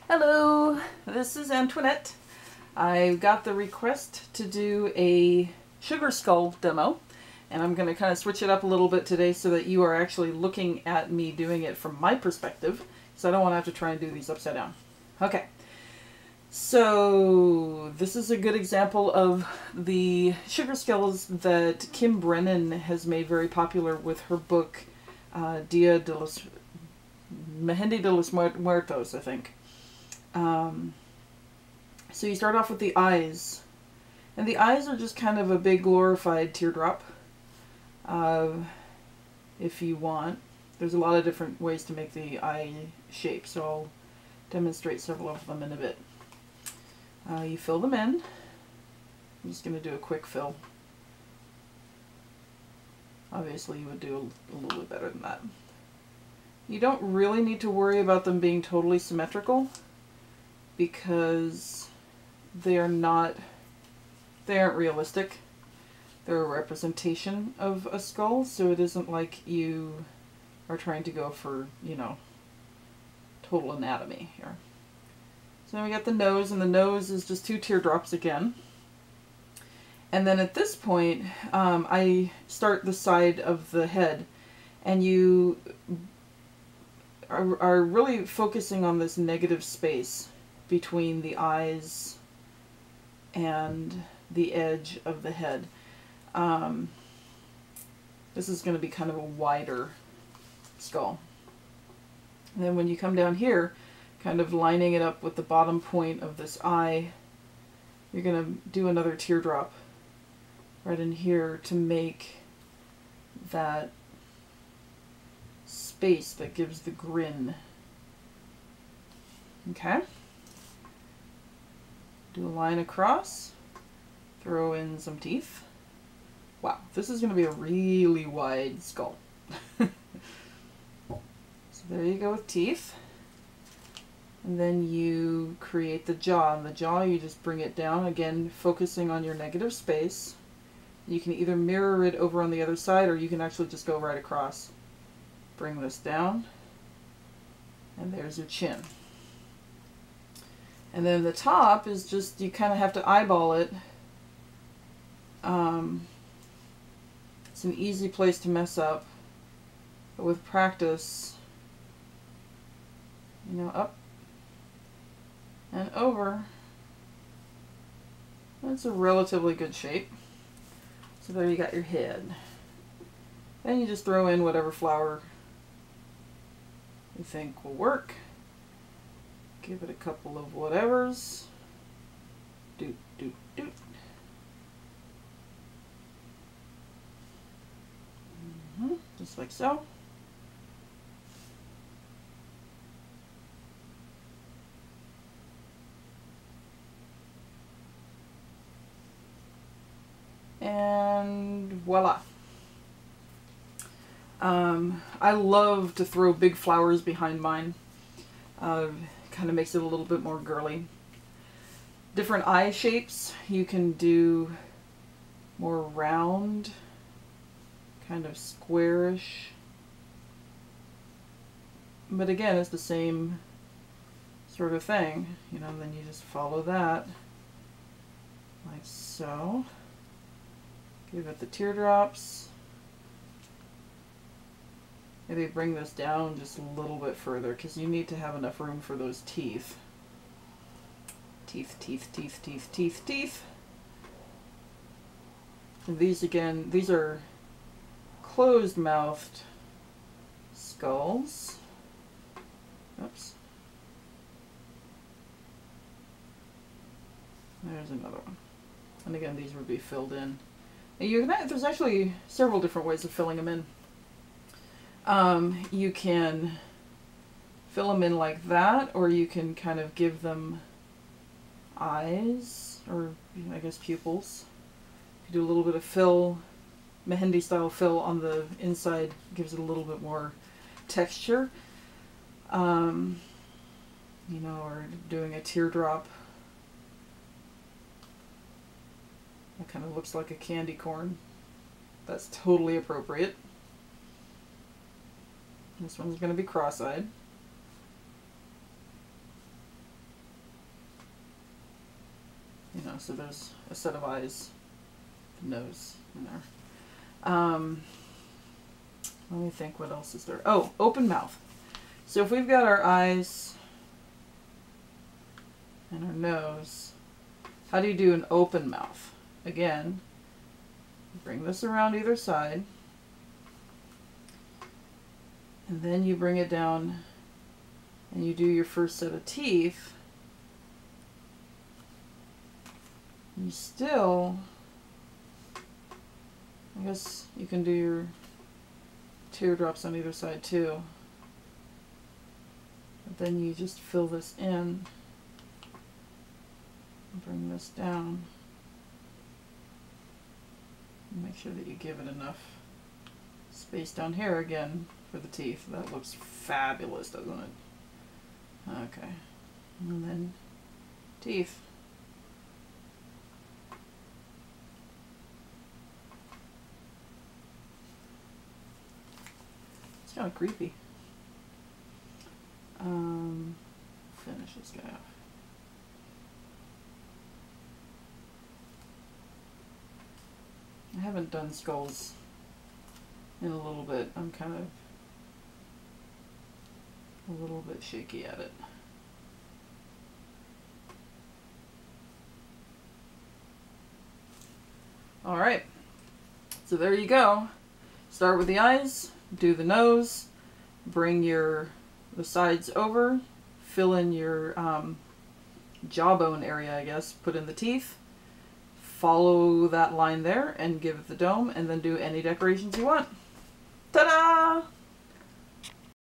Hello, this is Antoinette. I got the request to do a Sugar Skull demo, and I'm going to kind of switch it up a little bit today so that you are actually looking at me doing it from my perspective, so I don't want to have to try and do these upside down. Okay, so this is a good example of the sugar skulls that Kim Brennan has made very popular with her book Dia de los Mehendi de los Muertos, I think. So you start off with the eyes, and the eyes are just kind of a big glorified teardrop, if you want. There's a lot of different ways to make the eye shape, so I'll demonstrate several of them in a bit. You fill them in. I'm just going to do a quick fill. Obviously you would do a little bit better than that. You don't really need to worry about them being totally symmetrical, because they aren't realistic. They're a representation of a skull, so it isn't like you are trying to go for, you know, total anatomy here. So then we got the nose, and the nose is just 2 teardrops again. And then at this point, I start the side of the head, and you are really focusing on this negative space between the eyes and the edge of the head. This is going to be kind of a wider skull. And then when you come down here, kind of lining it up with the bottom point of this eye, you're going to do another teardrop right in here to make that space that gives the grin. Okay? Do a line across, throw in some teeth. Wow, this is going to be a really wide skull. So there you go with teeth. And then you create the jaw. And the jaw, you just bring it down, again focusing on your negative space. You can either mirror it over on the other side, or you can actually just go right across. Bring this down, and there's your chin. And then the top is just, you kind of have to eyeball it. It's an easy place to mess up, but with practice, you know, up and over, that's a relatively good shape. So there you got your head. Then you just throw in whatever flower you think will work. Give it a couple of whatevers. Doot, doot, doot. Just like so. And voila. I love to throw big flowers behind mine. Kind of makes it a little bit more girly. Different eye shapes. You can do more round, kind of squarish. But again, it's the same sort of thing. You know, then you just follow that like so. Give it the teardrops. Maybe bring this down just a little bit further, because you need to have enough room for those teeth. Teeth, teeth, teeth, teeth, teeth, teeth. And these again, these are closed-mouthed skulls. Oops. There's another one. And again, these would be filled in. And there's actually several different ways of filling them in. You can fill them in like that, or you can kind of give them eyes, or I guess pupils. You do a little bit of fill, Mehendi style fill on the inside, gives it a little bit more texture. You know, or doing a teardrop. That kind of looks like a candy corn. That's totally appropriate. This one's going to be cross-eyed. so there's a set of eyes, the nose in there. Let me think, what else is there? Oh, open mouth. So if we've got our eyes and our nose, how do you do an open mouth? Again, bring this around either side, and then you bring it down and you do your first set of teeth. You still, I guess you can do your teardrops on either side too. But then you just fill this in and bring this down. And make sure that you give it enough space down here again for the teeth. That looks fabulous, doesn't it? Okay. And then teeth. It's kind of creepy. Finish this guy off. I haven't done skulls in a little bit. I'm kind of a little bit shaky at it. Alright, so there you go. Start with the eyes, do the nose, bring the sides over, fill in your jawbone area, I guess, put in the teeth, follow that line there and give it the dome, and then do any decorations you want. Ta-da!